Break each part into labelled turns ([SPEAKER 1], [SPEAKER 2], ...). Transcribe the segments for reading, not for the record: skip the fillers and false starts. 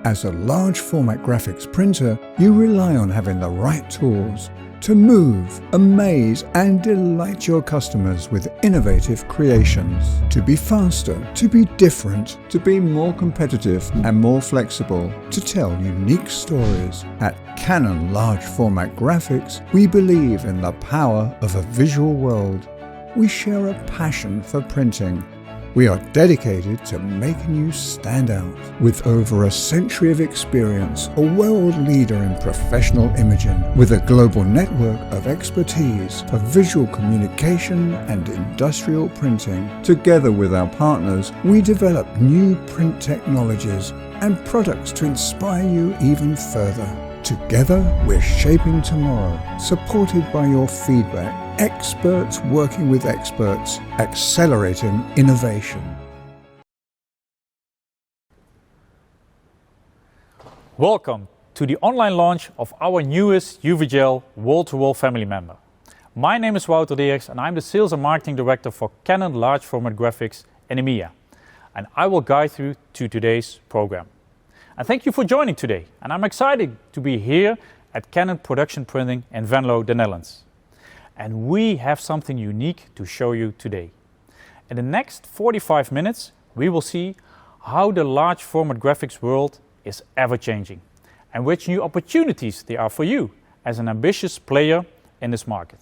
[SPEAKER 1] As a large format graphics printer, you rely on having the right tools to move, amaze, and delight your customers with innovative creations. To be faster, to be different, to be more competitive and more flexible, to tell unique stories. At Canon Large Format Graphics, we believe in the power of a visual world. We share a passion for printing. We are dedicated to making you stand out. With over a century of experience, a world leader in professional imaging, with a global network of expertise for visual communication and industrial printing. Together with our partners, we develop new print technologies and products to inspire you even further. Together, we're shaping tomorrow, supported by your feedback. Experts working with experts, accelerating innovation.
[SPEAKER 2] Welcome to the online launch of our newest UVgel wall-to-wall family member. My name is Wouter Deers and I'm the Sales and Marketing Director for Canon Large Format Graphics in EMEA. And I will guide you to today's program. And thank you for joining today. And I'm excited to be here at Canon Production Printing in Venlo, the Netherlands. And we have something unique to show you today. In the next 45 minutes, we will see how the large format graphics world is ever changing and which new opportunities there are for you as an ambitious player in this market.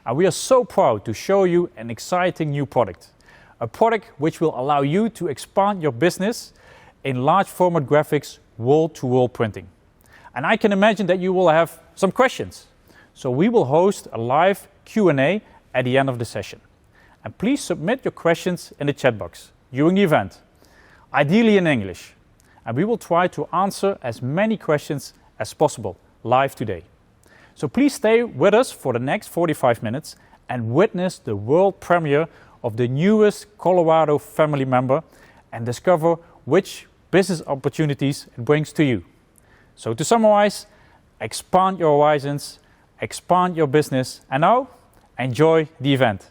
[SPEAKER 2] And we are so proud to show you an exciting new product, a product which will allow you to expand your business in large format graphics wall-to-wall printing. And I can imagine that you will have some questions. So we will host a live Q&A at the end of the session. And please submit your questions in the chat box during the event, ideally in English. And we will try to answer as many questions as possible live today. So please stay with us for the next 45 minutes and witness the world premiere of the newest Colorado family member and discover which business opportunities it brings to you. So to summarize, expand your horizons, expand your business, and now enjoy the event.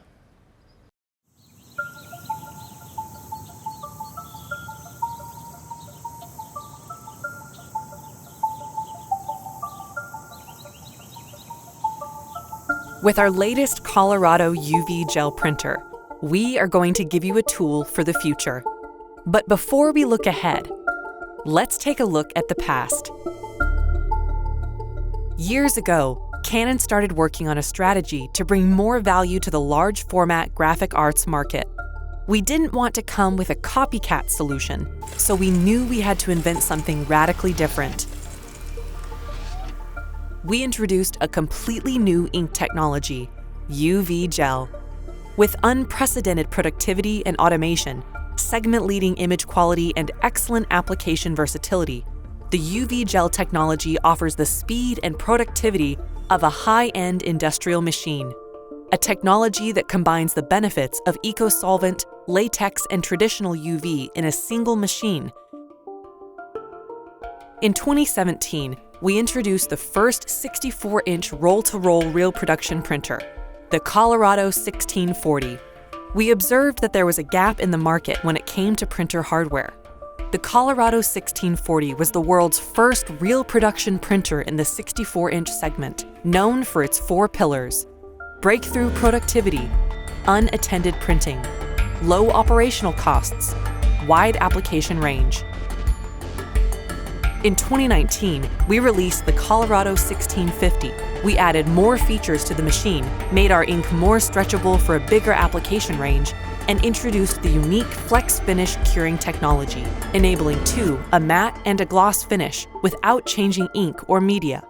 [SPEAKER 3] With our latest Colorado UVgel printer, we are going to give you a tool for the future. But before we look ahead, let's take a look at the past. Years ago, Canon started working on a strategy to bring more value to the large format graphic arts market. We didn't want to come with a copycat solution, so we knew we had to invent something radically different. We introduced a completely new ink technology, UVgel. With unprecedented productivity and automation, segment-leading image quality, and excellent application versatility, the UVgel technology offers the speed and productivity of a high-end industrial machine, a technology that combines the benefits of eco-solvent, latex, and traditional UV in a single machine. In 2017, we introduced the first 64-inch roll-to-roll real production printer, the Colorado 1640. We observed that there was a gap in the market when it came to printer hardware. The Colorado 1640 was the world's first real production printer in the 64-inch segment, known for its 4 pillars: breakthrough productivity, unattended printing, low operational costs, wide application range. In 2019, we released the Colorado 1650. We added more features to the machine, made our ink more stretchable for a bigger application range, and introduced the unique Flex Finish curing technology, enabling a matte and a gloss finish without changing ink or media.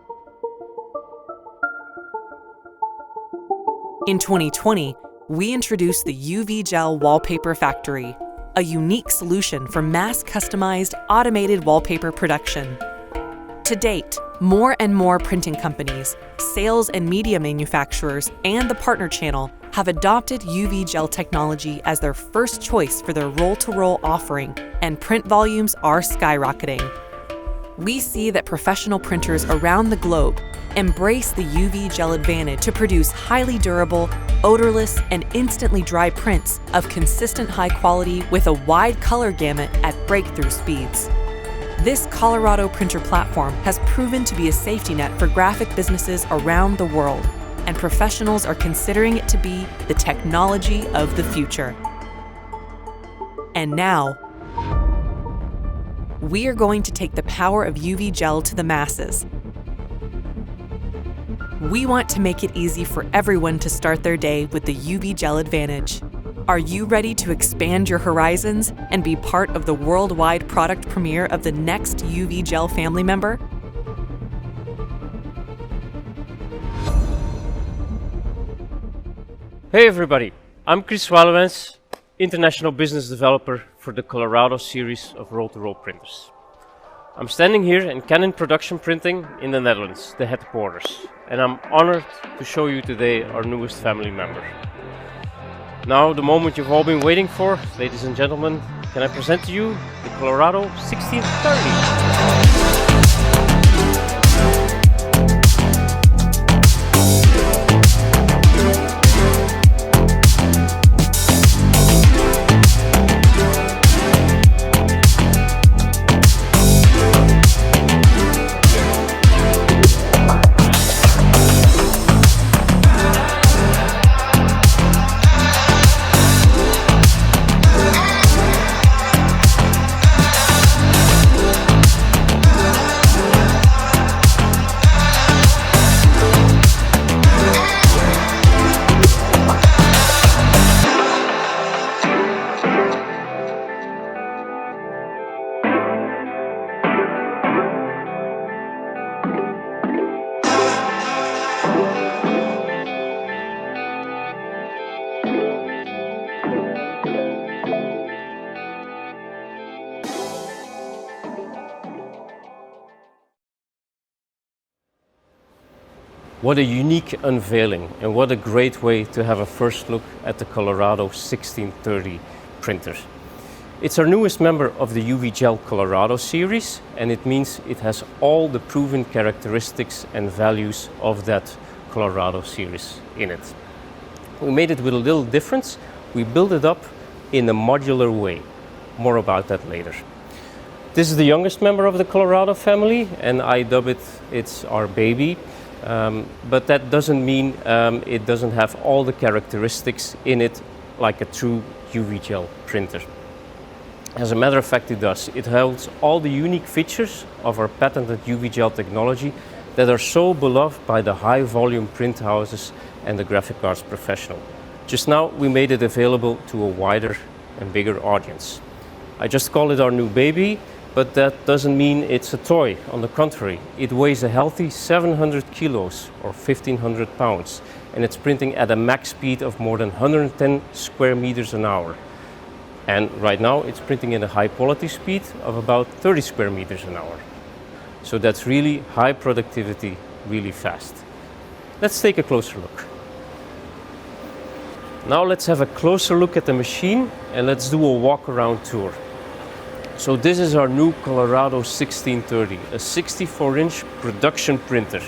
[SPEAKER 3] In 2020, we introduced the UVgel Wallpaper Factory, a unique solution for mass-customized, automated wallpaper production. To date, more and more printing companies, sales and media manufacturers, and the partner channel have adopted UVgel technology as their first choice for their roll-to-roll offering, and print volumes are skyrocketing. We see that professional printers around the globe embrace the UVgel advantage to produce highly durable, odorless, and instantly dry prints of consistent high quality with a wide color gamut at breakthrough speeds. This Colorado printer platform has proven to be a safety net for graphic businesses around the world, and professionals are considering it to be the technology of the future. And now, we are going to take the power of UVgel to the masses. We want to make it easy for everyone to start their day with the UVgel advantage. Are you ready to expand your horizons and be part of the worldwide product premiere of the next UVgel family member?
[SPEAKER 4] Hey everybody, I'm Chris Walewens, International Business Developer for the Colorado series of roll-to-roll printers. I'm standing here in Canon Production Printing in the Netherlands, the headquarters, and I'm honored to show you today our newest family member. Now the moment you've all been waiting for, ladies and gentlemen, can I present to you the Colorado 1630? What a unique unveiling, and what a great way to have a first look at the Colorado 1630 printer. It's our newest member of the UVgel Colorado series, and it means it has all the proven characteristics and values of that Colorado series in it. We made it with a little difference. We built it up in a modular way. More about that later. This is the youngest member of the Colorado family, and I dub it, it's our baby. But that doesn't mean it doesn't have all the characteristics in it like a true UVgel printer. As a matter of fact, it does. It holds all the unique features of our patented UVgel technology that are so beloved by the high volume print houses and the graphic arts professional. Just now we made it available to a wider and bigger audience. I just call it our new baby, but that doesn't mean it's a toy. On the contrary, it weighs a healthy 700 kilos or 1,500 pounds, and it's printing at a max speed of more than 110 square meters an hour. And right now it's printing at a high quality speed of about 30 square meters an hour. So that's really high productivity, really fast. Let's take a closer look. Now let's have a closer look at the machine, and let's do a walk around tour. So this is our new Colorado 1630, a 64-inch production printer.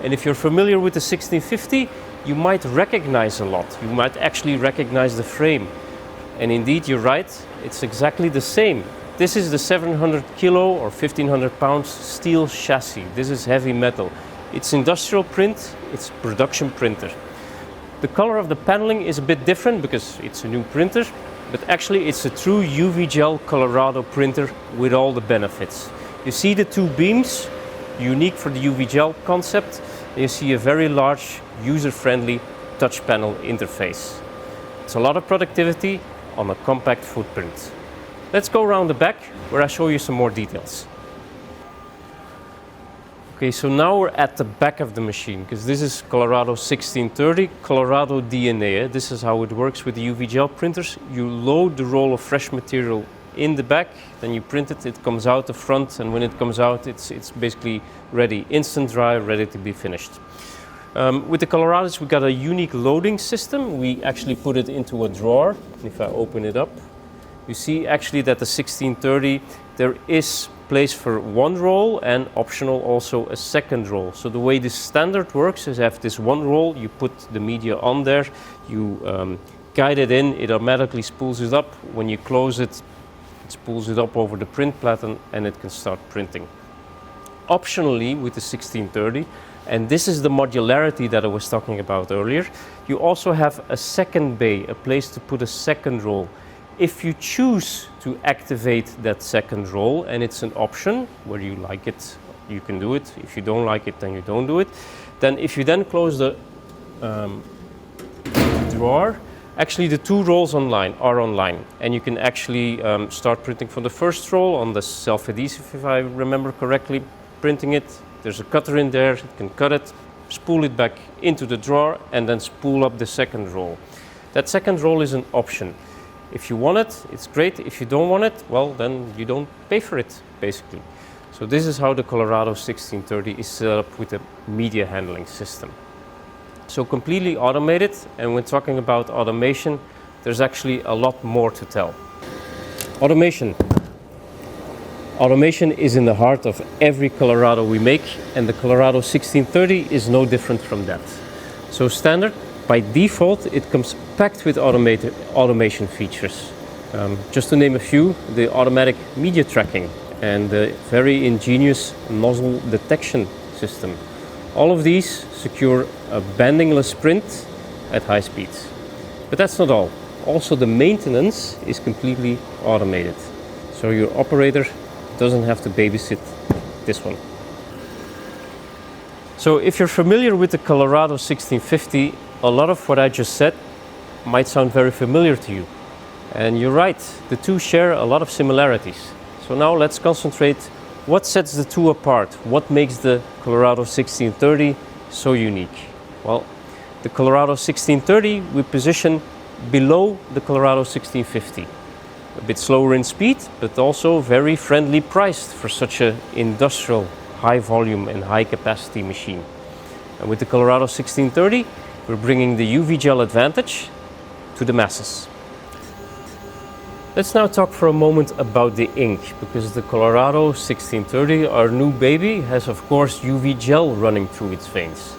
[SPEAKER 4] And if you're familiar with the 1650, you might recognize a lot. You might actually recognize the frame. And indeed, you're right, it's exactly the same. This is the 700 kilo or 1,500 pounds steel chassis. This is heavy metal. It's industrial print, it's production printer. The color of the paneling is a bit different because it's a new printer. But actually it's a true UVgel Colorado printer with all the benefits. You see the two beams, unique for the UVgel concept. You see a very large, user-friendly touch panel interface. It's a lot of productivity on a compact footprint. Let's go around the back where I show you some more details. Okay, so now we're at the back of the machine, because this is Colorado 1630, Colorado DNA. This is how it works with the UVgel printers. You load the roll of fresh material in the back, then you print it, it comes out the front, and when it comes out, it's basically ready, instant dry, ready to be finished. With the Colorados, we got a unique loading system. We actually put it into a drawer. If I open it up, you see actually that the 1630, there is place for one roll and optional also a second roll. So the way this standard works is you have this one roll, you put the media on there, you guide it in, it automatically spools it up. When you close it, it spools it up over the print platen and it can start printing. Optionally, with the 1630, and this is the modularity that I was talking about earlier, you also have a second bay, a place to put a second roll. If you choose to activate that second roll, and it's an option, where you like it, you can do it. If you don't like it, then you don't do it. Then if you then close the drawer, actually the two rolls are online, and you can actually start printing from the first roll on the self-adhesive, if I remember correctly, printing it. There's a cutter in there, you can cut it, spool it back into the drawer, and then spool up the second roll. That second roll is an option. If you want it, it's great. If you don't want it, well, then you don't pay for it, basically. So this is how the Colorado 1630 is set up with a media handling system. So completely automated, and when talking about automation, there's actually a lot more to tell. Automation. Automation is in the heart of every Colorado we make, and the Colorado 1630 is no different from that. So standard, by default, it comes packed with automation features. Just to name a few, the automatic media tracking and the very ingenious nozzle detection system. All of these secure a bendingless print at high speeds. But that's not all. Also, the maintenance is completely automated. So your operator doesn't have to babysit this one. So if you're familiar with the Colorado 1650, a lot of what I just said might sound very familiar to you. And you're right, the two share a lot of similarities. So now let's concentrate what sets the two apart. What makes the Colorado 1630 so unique? Well, the Colorado 1630 we position below the Colorado 1650. A bit slower in speed, but also very friendly priced for such an industrial, high volume and high capacity machine. And with the Colorado 1630, we're bringing the UVgel advantage to the masses. Let's now talk for a moment about the ink, because the Colorado 1630, our new baby, has of course UVgel running through its veins.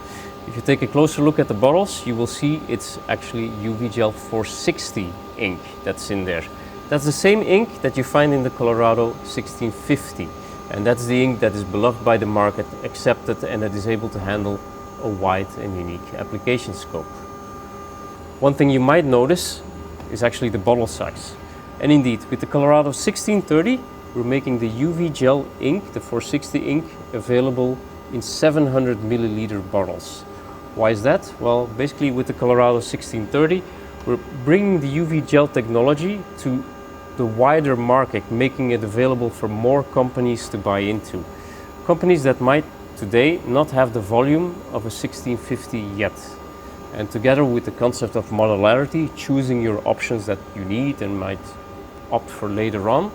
[SPEAKER 4] If you take a closer look at the bottles, you will see it's actually UVgel 460 ink that's in there. That's the same ink that you find in the Colorado 1650, and that's the ink that is beloved by the market, accepted, and that is able to handle a wide and unique application scope. One thing you might notice is actually the bottle size. And indeed, with the Colorado 1630, we're making the UVgel ink, the 460 ink, available in 700 milliliter bottles. Why is that? Well, basically with the Colorado 1630, we're bringing the UVgel technology to the wider market, making it available for more companies to buy into. Companies that might today not have the volume of a 1650 yet. And together with the concept of modularity, choosing your options that you need and might opt for later on,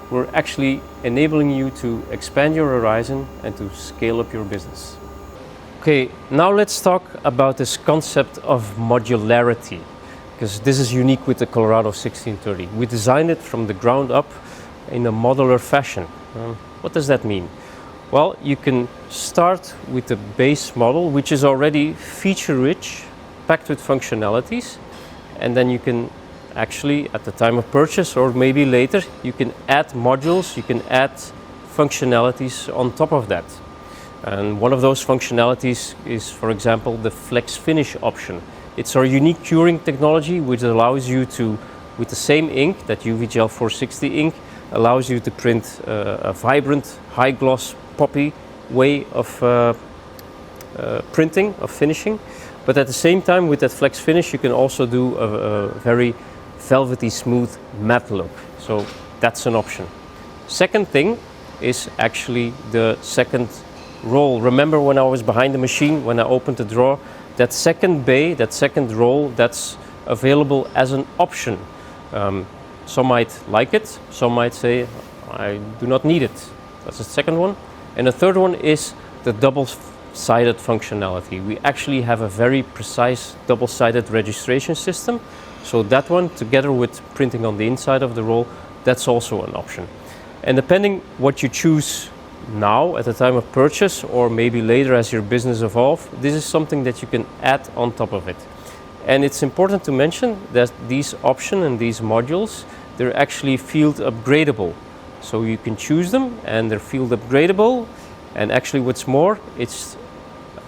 [SPEAKER 4] we're actually enabling you to expand your horizon and to scale up your business. Okay, now let's talk about this concept of modularity, because this is unique with the Colorado 1630. We designed it from the ground up in a modular fashion. What does that mean? Well, you can start with the base model, which is already feature-rich, packed with functionalities, and then you can actually, at the time of purchase or maybe later, you can add modules, you can add functionalities on top of that. And one of those functionalities is, for example, the flex finish option. It's our unique curing technology, which allows you to, with the same ink, that UVgel 460 ink, allows you to print a vibrant, high gloss, poppy way of printing, of finishing. But at the same time, with that flex finish, you can also do a very velvety, smooth matte look. So that's an option. Second thing is actually the second roll. Remember when I was behind the machine, when I opened the drawer, that second bay, that second roll, that's available as an option. Some might like it, some might say, I do not need it. That's the second one. And the third one is the double-sided functionality. We actually have a very precise double-sided registration system. So that one, together with printing on the inside of the roll, that's also an option. And depending what you choose now at the time of purchase, or maybe later as your business evolves, this is something that you can add on top of it. And it's important to mention that these options and these modules, they're actually field upgradable. So you can choose them and they're field upgradable, and actually what's more, it's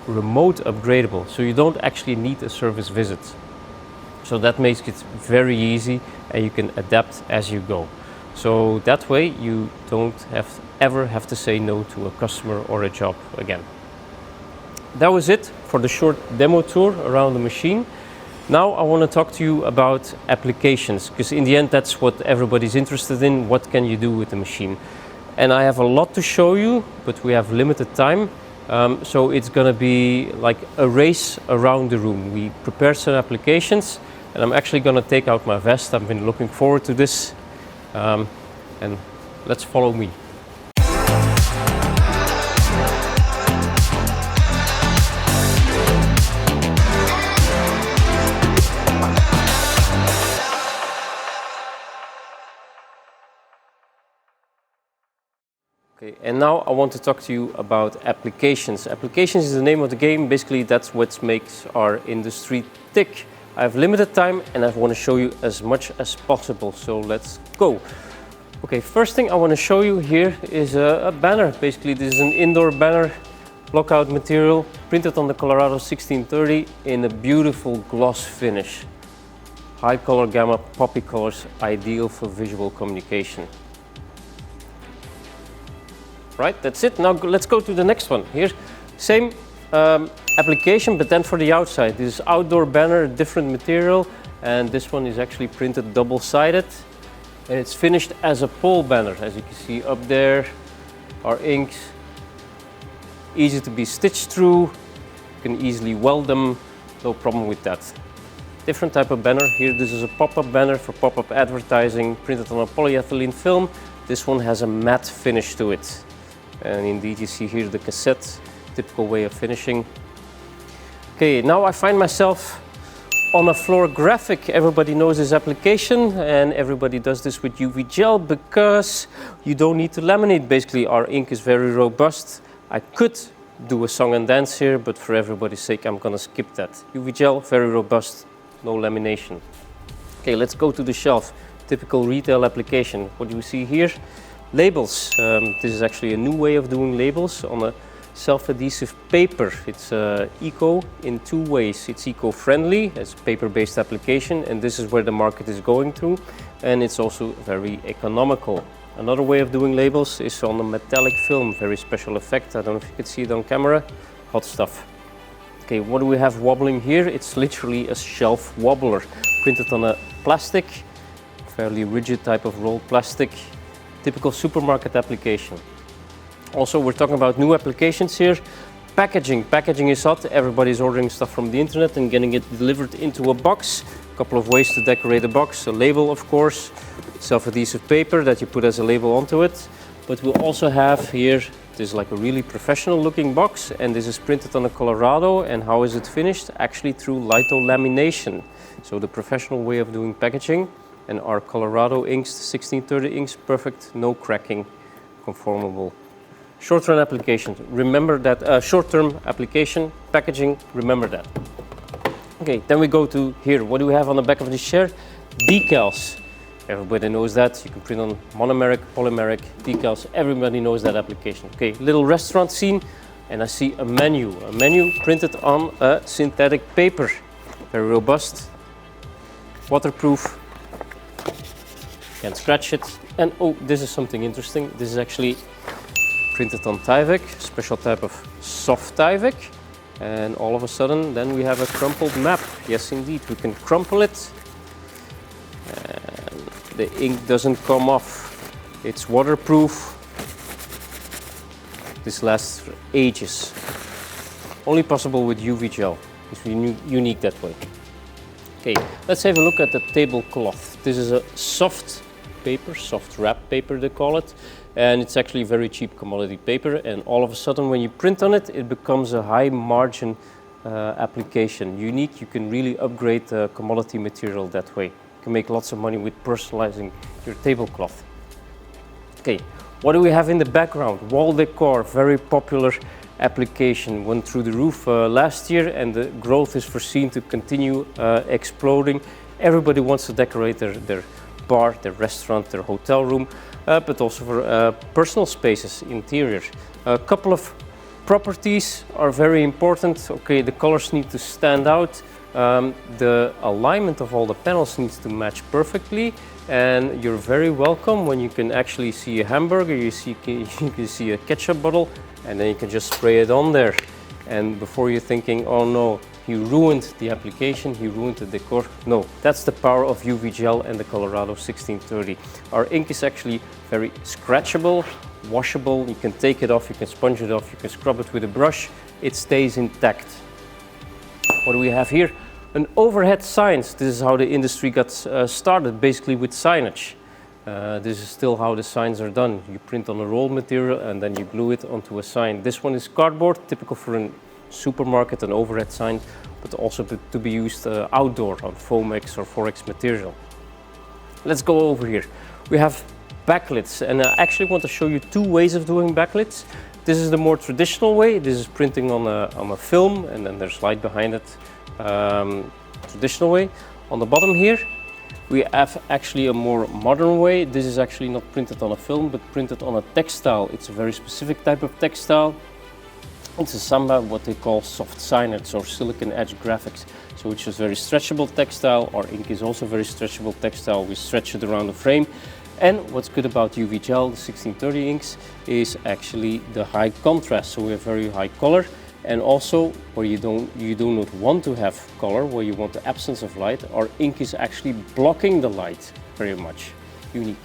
[SPEAKER 4] remote upgradable, so you don't actually need a service visit. So that makes it very easy and you can adapt as you go. So that way you don't ever have to say no to a customer or a job again. That was it for the short demo tour around the machine. Now I want to talk to you about applications, because in the end that's what everybody's interested in. What can you do with the machine? And I have a lot to show you, but we have limited time. So it's going to be like a race around the room. We prepared some applications and I'm actually going to take out my vest. I've been looking forward to this. And let's follow me. Okay, and now I want to talk to you about applications. Applications is the name of the game. Basically, that's what makes our industry tick. I have limited time and I want to show you as much as possible. So let's go. Okay, first thing I want to show you here is a banner. Basically, this is an indoor banner, blockout material, printed on the Colorado 1630 in a beautiful gloss finish. High color gamma, poppy colors, ideal for visual communication. Right, that's it. Now let's go to the next one. Here, same application, but then for the outside. This is outdoor banner, different material, and this one is actually printed double-sided, and it's finished as a pole banner. As you can see up there, our inks, easy to be stitched through. You can easily weld them, no problem with that. Different type of banner. Here, this is a pop-up banner for pop-up advertising, printed on a polyethylene film. This one has a matte finish to it. And indeed you see here the cassette, typical way of finishing. Okay, now I find myself on a floor graphic. Everybody knows this application and everybody does this with UVgel because you don't need to laminate. Basically, our ink is very robust. I could do a song and dance here, but for everybody's sake I'm gonna skip that. UVgel, very robust, no lamination. Okay, let's go to the shelf. Typical retail application. What do we see here? Labels. This is actually a new way of doing labels on a self-adhesive paper. It's eco in two ways. It's eco-friendly, it's a paper-based application, and this is where the market is going to, and it's also very economical. Another way of doing labels is on a metallic film, very special effect. I don't know if you can see it on camera. Hot stuff. Okay, what do we have wobbling here? It's literally a shelf wobbler, printed on a plastic, fairly rigid type of rolled plastic. Typical supermarket application. Also, we're talking about new applications here. Packaging. Packaging is hot. Everybody's ordering stuff from the internet and getting it delivered into a box. A couple of ways to decorate a box. A label, of course. Self-adhesive paper that you put as a label onto it. But we'll also have here, this is like a really professional looking box, and this is printed on a Colorado. And how is it finished? Actually through litho-lamination. So the professional way of doing packaging. And our Colorado inks, 1630 inks, perfect, no cracking, conformable. Short-term application, remember that, short-term application, packaging, remember that. Okay, then we go to here. What do we have on the back of this chair? Decals. Everybody knows that. You can print on monomeric, polymeric, decals. Everybody knows that application. Okay, little restaurant scene, and I see a menu printed on a synthetic paper. Very robust, waterproof. Can't scratch it. And oh, this is something interesting. This is actually printed on Tyvek, special type of soft Tyvek. And all of a sudden, then we have a crumpled map. Yes, indeed, we can crumple it. And the ink doesn't come off. It's waterproof. This lasts for ages. Only possible with UVgel. It's unique that way. Okay, let's have a look at the tablecloth. This is a soft paper, soft wrap paper they call it, and it's actually very cheap commodity paper, and all of a sudden when you print on it, it becomes a high margin application. Unique, you can really upgrade the commodity material that way. You can make lots of money with personalizing your tablecloth. Okay, what do we have in the background? Wall decor, very popular application. Went through the roof last year, and the growth is foreseen to continue exploding. Everybody wants to decorate their bar, their restaurant, their hotel room, but also for personal spaces, interior. A couple of properties are very important. Okay, the colors need to stand out. The alignment of all the panels needs to match perfectly, and you're very welcome when you can actually see a hamburger, you can see a ketchup bottle, and then you can just spray it on there. And before you're thinking, oh no, he ruined the application, he ruined the decor. No, that's the power of UVgel and the Colorado 1630. Our ink is actually very scratchable, washable. You can take it off, you can sponge it off, you can scrub it with a brush. It stays intact. What do we have here? An overhead sign. This is how the industry got started, basically with signage. This is still how the signs are done. You print on a roll material and then you glue it onto a sign. This one is cardboard, typical for a supermarket, an overhead sign, but also to be used outdoor on Foamex or Forex material. Let's go over here. We have backlits, and I actually want to show you two ways of doing backlits. This is the more traditional way. This is printing on a film, and then there's light behind it. Traditional way. On the bottom here, we have actually a more modern way. This is actually not printed on a film, but printed on a textile. It's a very specific type of textile. It's a Samba, what they call soft signage or silicon edge graphics. So which is very stretchable textile. Our ink is also very stretchable textile. We stretch it around the frame. And what's good about UVgel, the 1630 inks, is actually the high contrast. So we have very high color. And also, where you do not want to have color, where you want the absence of light, our ink is actually blocking the light very much. Unique.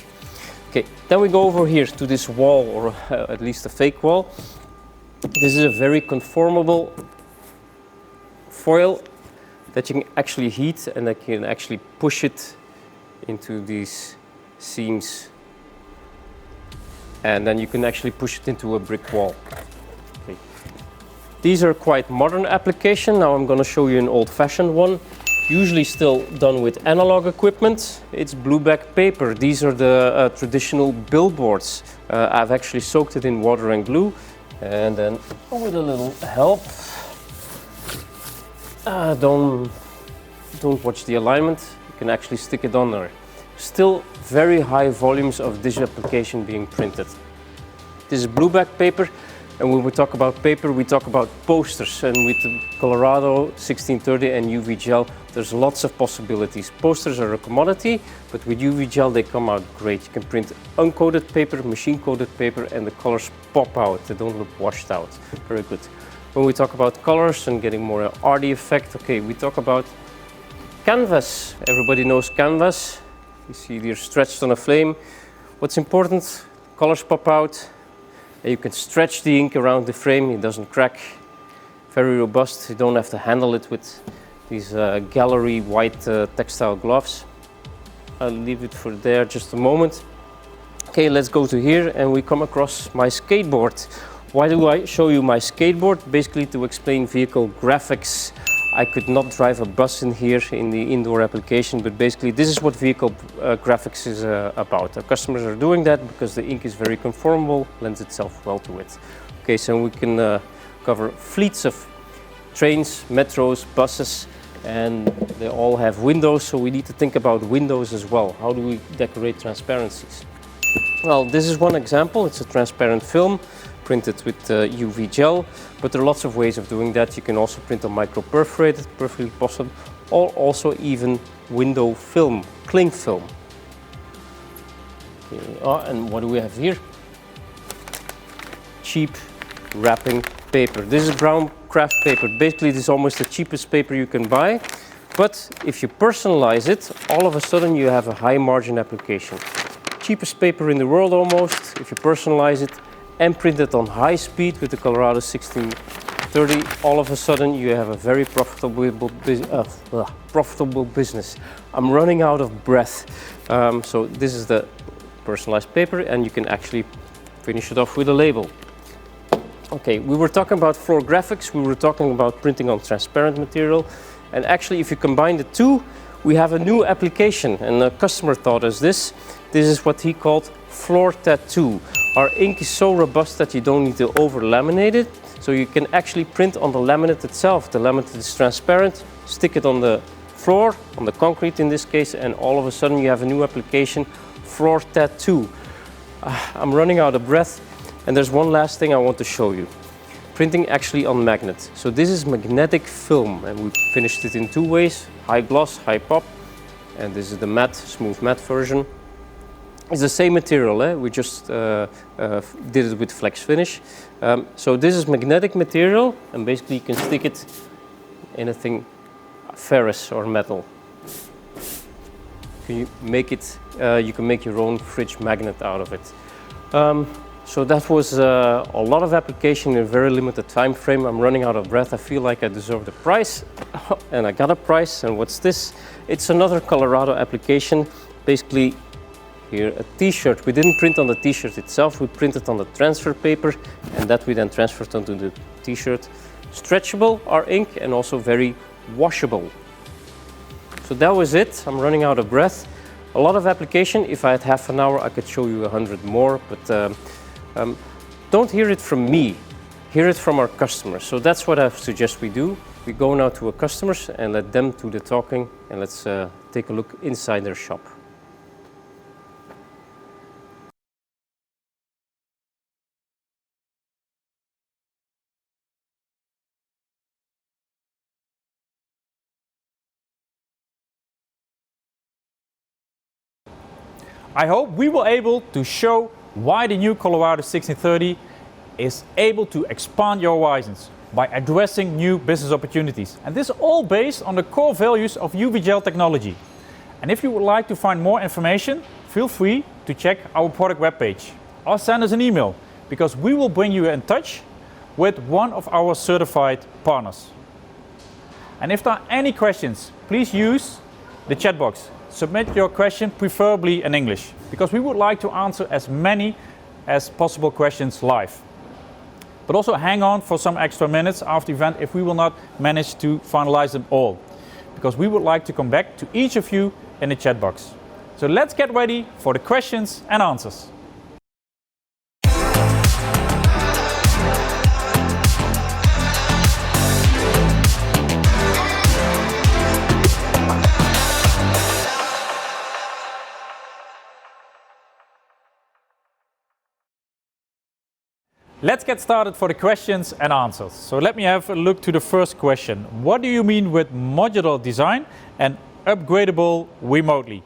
[SPEAKER 4] Okay, then we go over here to this wall, or at least a fake wall. This is a very conformable foil that you can actually heat, and that you can actually push it into these seams. And then you can actually push it into a brick wall. These are quite modern application. Now I'm going to show you an old-fashioned one, usually still done with analog equipment. It's blueback paper. These are the traditional billboards. I've actually soaked it in water and glue, and then with a little help, don't watch the alignment, you can actually stick it on there. Still very high volumes of digital application being printed. This is blueback paper. And when we talk about paper, we talk about posters. And with the Colorado 1630 and UVgel, there's lots of possibilities. Posters are a commodity, but with UVgel they come out great. You can print uncoated paper, machine-coated paper, and the colors pop out. They don't look washed out. Very good. When we talk about colors and getting more arty effect, okay, we talk about canvas. Everybody knows canvas. You see they're stretched on a flame. What's important? Colors pop out. You can stretch the ink around the frame, it doesn't crack. Very robust, you don't have to handle it with these gallery white textile gloves. I'll leave it for there just a moment. Okay, let's go to here and we come across my skateboard. Why do I show you my skateboard? Basically to explain vehicle graphics. I could not drive a bus in here in the indoor application, but basically this is what vehicle graphics is about. Our customers are doing that because the ink is very conformable, lends itself well to it. Okay, so we can cover fleets of trains, metros, buses, and they all have windows, so we need to think about windows as well. How do we decorate transparencies? Well, this is one example. It's a transparent film printed with UVgel, but there are lots of ways of doing that. You can also print on micro-perforated, perfectly possible, or also even window film, cling film. Okay, and what do we have here? Cheap wrapping paper. This is brown craft paper. Basically, this is almost the cheapest paper you can buy, but if you personalize it, all of a sudden you have a high margin application. Cheapest paper in the world almost. If you personalize it and print it on high speed with the Colorado 1630, all of a sudden you have a very profitable business. I'm running out of breath. So this is the personalized paper, and you can actually finish it off with a label. Okay, we were talking about floor graphics, we were talking about printing on transparent material, and actually if you combine the two, we have a new application, and the customer taught us this. This is what he called floor tattoo. Our ink is so robust that you don't need to over laminate it, so you can actually print on the laminate itself. The laminate is transparent, stick it on the floor, on the concrete in this case, and all of a sudden you have a new application, floor tattoo. I'm running out of breath, and there's one last thing I want to show you. Printing actually on magnet. So this is magnetic film, and we finished it in two ways, high gloss, high pop, and this is the matte, smooth matte version. It's the same material, we just did it with flex finish. So this is magnetic material, and basically you can stick it in anything ferrous or metal. You can make your own fridge magnet out of it. So that was a lot of application in a very limited time frame. I'm running out of breath. I feel like I deserve the prize, and I got a prize. And what's this? It's another Colorado application. Basically, here a t-shirt. We didn't print on the t-shirt itself. We printed on the transfer paper, and that we then transferred onto the t-shirt. Stretchable, our ink, and also very washable. So that was it. I'm running out of breath. A lot of application. If I had half an hour, I could show you 100 more, but don't hear it from me, hear it from our customers. So that's what I suggest we do. We go now to our customers and let them do the talking, and let's take a look inside their shop.
[SPEAKER 2] I hope we were able to show why the new Colorado 1630 is able to expand your horizons by addressing new business opportunities. And this is all based on the core values of UVgel technology. And if you would like to find more information, feel free to check our product webpage or send us an email, because we will bring you in touch with one of our certified partners. And if there are any questions, please use the chat box. Submit your question, preferably in English, because we would like to answer as many as possible questions live. But also hang on for some extra minutes after the event if we will not manage to finalize them all, because we would like to come back to each of you in the chat box. So let's get ready for the questions and answers. Let's get started for the questions and answers. So let me have a look to the first question. What do you mean with modular design and upgradable remotely?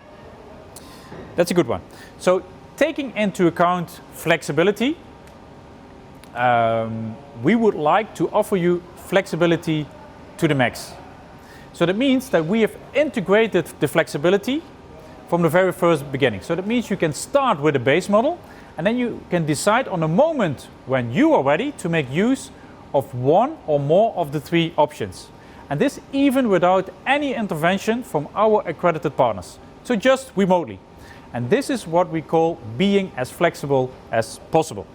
[SPEAKER 2] That's a good one. So taking into account flexibility, we would like to offer you flexibility to the max. So that means that we have integrated the flexibility from the very first beginning. So that means you can start with a base model, and then you can decide on the moment when you are ready to make use of one or more of the three options. And this even without any intervention from our accredited partners. So just remotely. And this is what we call being as flexible as possible.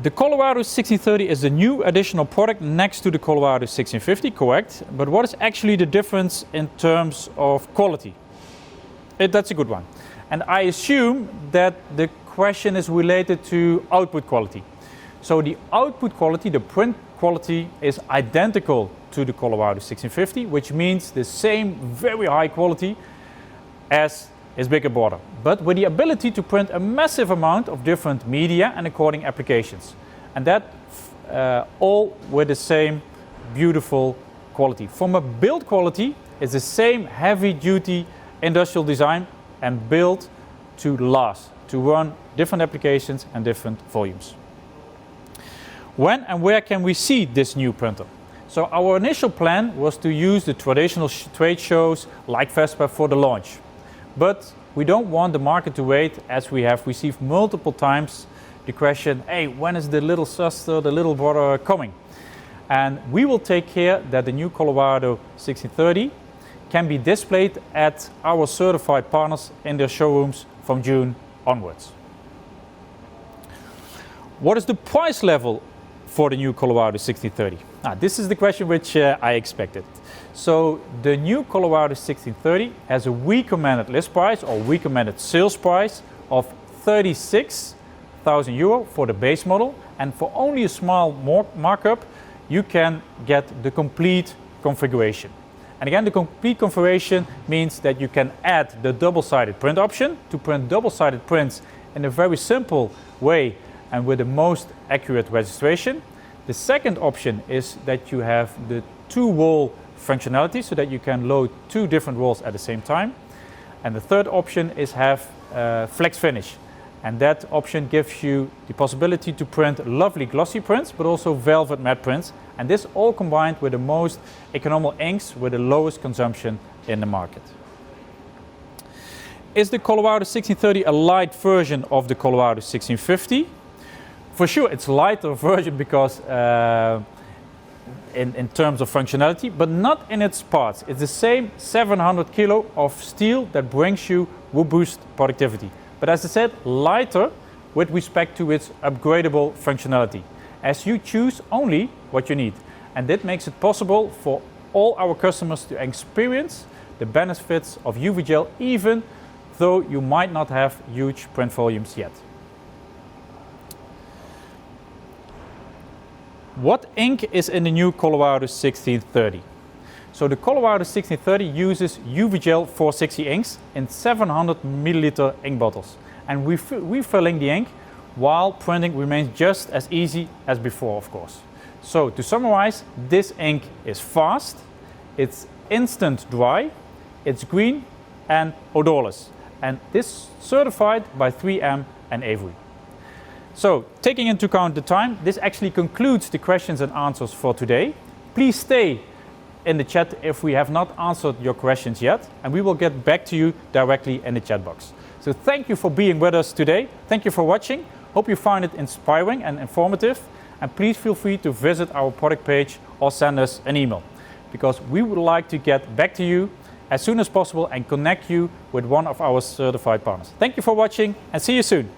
[SPEAKER 2] The Colorado 1630 is a new additional product next to the Colorado 1650, correct? But what is actually the difference in terms of quality? That's a good one. And I assume that the question is related to output quality. So the output quality, the print quality, is identical to the Colorado 1650, which means the same very high quality as is bigger border, but with the ability to print a massive amount of different media and according applications. And that all with the same beautiful quality. From a build quality, it's the same heavy duty industrial design and built to last, to run different applications and different volumes. When and where can we see this new printer? So our initial plan was to use the traditional trade shows like FESPA for the launch. But we don't want the market to wait, as we have received multiple times the question, hey, when is the little sister, the little brother coming? And we will take care that the new Colorado 1630 can be displayed at our certified partners in their showrooms from June onwards. What is the price level for the new Colorado 1630? This is the question which I expected. So the new Colorado 1630 has a recommended list price or recommended sales price of €36,000 for the base model, and for only a small markup you can get the complete configuration. And again, the complete configuration means that you can add the double-sided print option to print double-sided prints in a very simple way and with the most accurate registration. The second option is that you have the two-wall functionality so that you can load two different walls at the same time. And the third option is have flex finish. And that option gives you the possibility to print lovely glossy prints, but also velvet matte prints. And this all combined with the most economical inks with the lowest consumption in the market. Is the Colorado 1630 a light version of the Colorado 1650? For sure, it's a lighter version because in terms of functionality, but not in its parts. It's the same 700 kilo of steel that brings you robust productivity. But as I said, lighter with respect to its upgradable functionality, as you choose only what you need. And that makes it possible for all our customers to experience the benefits of UVgel even though you might not have huge print volumes yet. What ink is in the new Colorado 1630? So the Colorado 1630 uses UVgel 460 inks in 700 milliliter ink bottles. And refilling the ink while printing remains just as easy as before, of course. So to summarize, this ink is fast, it's instant dry, it's green and odorless. And this certified by 3M and Avery. So, taking into account the time, this actually concludes the questions and answers for today. Please stay in the chat if we have not answered your questions yet, and we will get back to you directly in the chat box. So thank you for being with us today. Thank you for watching. Hope you find it inspiring and informative. And please feel free to visit our product page or send us an email, because we would like to get back to you as soon as possible and connect you with one of our certified partners. Thank you for watching and see you soon.